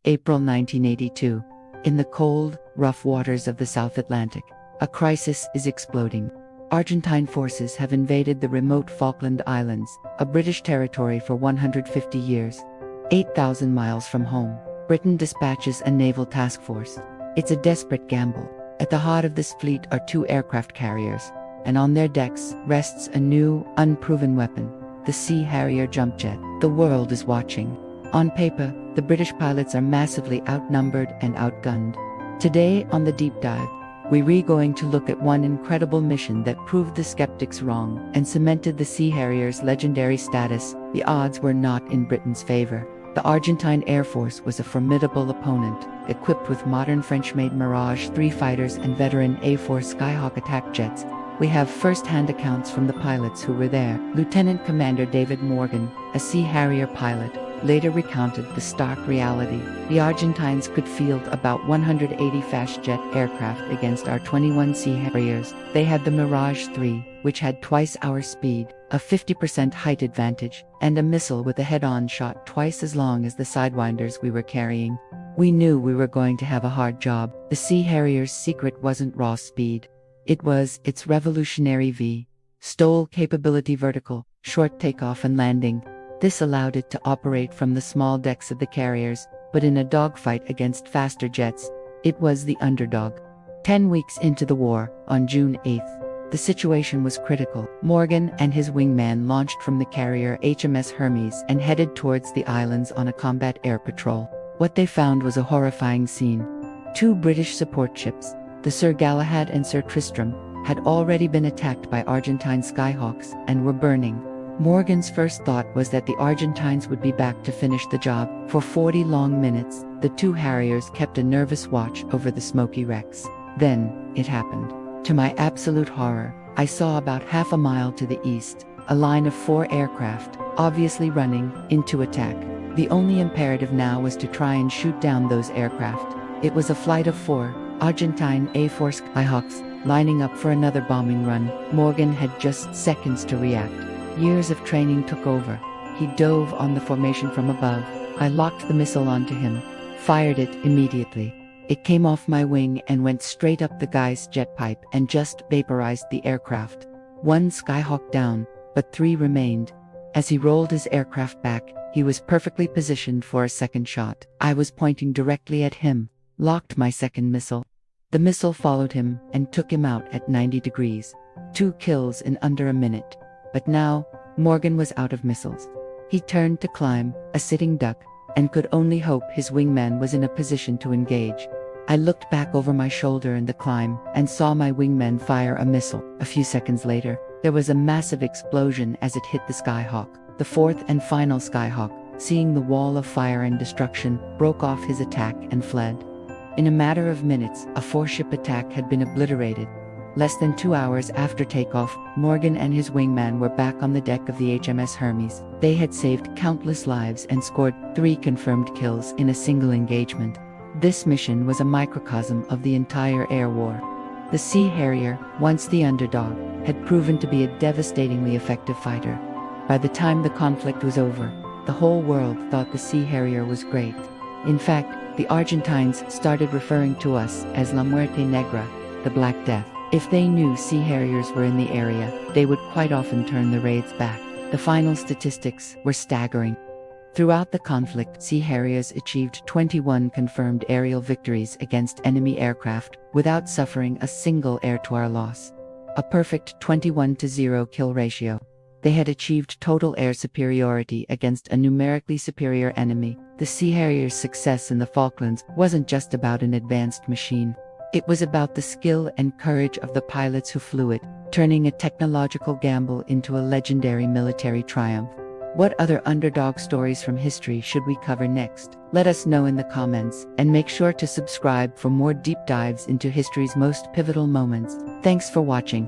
April 1982. In the cold, rough waters of the South Atlantic, a crisis is exploding. Argentine forces have invaded the remote Falkland Islands, a British territory for 150 years. 8,000 miles from home, Britain dispatches a naval task force. It's a desperate gamble. At the heart of this fleet are 2 aircraft carriers, and on their decks rests a new, unproven weapon, the Sea Harrier jump jet. The world is watching. On paper, the British pilots are massively outnumbered and outgunned. Today on the deep dive, we're going to look at one incredible mission that proved the skeptics wrong and cemented the Sea Harrier's legendary status. The odds were not in Britain's favor. The Argentine Air Force was a formidable opponent, equipped with modern French-made Mirage 3 fighters and veteran A-4 Skyhawk attack jets. We have first-hand accounts from the pilots who were there. Lieutenant Commander David Morgan, a Sea Harrier pilot, later recounted the stark reality. The Argentines could field about 180 fast jet aircraft against our 21 Sea Harriers. They had the Mirage 3, which had twice our speed, a 50% height advantage, and a missile with a head-on shot twice as long as the Sidewinders we were carrying. We knew we were going to have a hard job. The Sea Harrier's secret wasn't raw speed. It was its revolutionary STOL capability: vertical, short takeoff and landing. This allowed it to operate from the small decks of the carriers, but in a dogfight against faster jets, it was the underdog. 10 weeks into the war, on June 8th, the situation was critical. Morgan and his wingman launched from the carrier HMS Hermes and headed towards the islands on a combat air patrol. What they found was a horrifying scene. 2 British support ships, the Sir Galahad and Sir Tristram, had already been attacked by Argentine Skyhawks and were burning. Morgan's first thought was that the Argentines would be back to finish the job. For 40 long minutes, the 2 Harriers kept a nervous watch over the smoky wrecks. Then, it happened. To my absolute horror, I saw about half a mile to the east, a line of 4 aircraft, obviously running into attack. The only imperative now was to try and shoot down those aircraft. It was a flight of 4 Argentine A-4 Skyhawks, lining up for another bombing run. Morgan had just seconds to react. Years of training took over. He dove on the formation from above. I locked the missile onto him, fired it immediately. It came off my wing and went straight up the guy's jet pipe and just vaporized the aircraft. 1 Skyhawk down, but 3 remained. As he rolled his aircraft back, he was perfectly positioned for a second shot. I was pointing directly at him, locked my second missile. The missile followed him and took him out at 90 degrees. 2 kills in under a minute. But now, Morgan was out of missiles. He turned to climb, a sitting duck, and could only hope his wingman was in a position to engage. I looked back over my shoulder in the climb and saw my wingman fire a missile. A few seconds later, there was a massive explosion as it hit the Skyhawk. The 4th and final Skyhawk, seeing the wall of fire and destruction, broke off his attack and fled. In a matter of minutes, a 4-ship attack had been obliterated. Less than 2 hours after takeoff, Morgan and his wingman were back on the deck of the HMS Hermes. They had saved countless lives and scored 3 confirmed kills in a single engagement. This mission was a microcosm of the entire air war. The Sea Harrier, once the underdog, had proven to be a devastatingly effective fighter. By the time the conflict was over, the whole world thought the Sea Harrier was great. In fact, the Argentines started referring to us as La Muerte Negra, the Black Death. If they knew Sea Harriers were in the area, they would quite often turn the raids back. The final statistics were staggering. Throughout the conflict, Sea Harriers achieved 21 confirmed aerial victories against enemy aircraft without suffering a single air-to-air loss. A perfect 21-0 kill ratio. They had achieved total air superiority against a numerically superior enemy. The Sea Harrier's success in the Falklands wasn't just about an advanced machine. It was about the skill and courage of the pilots who flew it, turning a technological gamble into a legendary military triumph. What other underdog stories from history should we cover next? Let us know in the comments, and make sure to subscribe for more deep dives into history's most pivotal moments. Thanks for watching.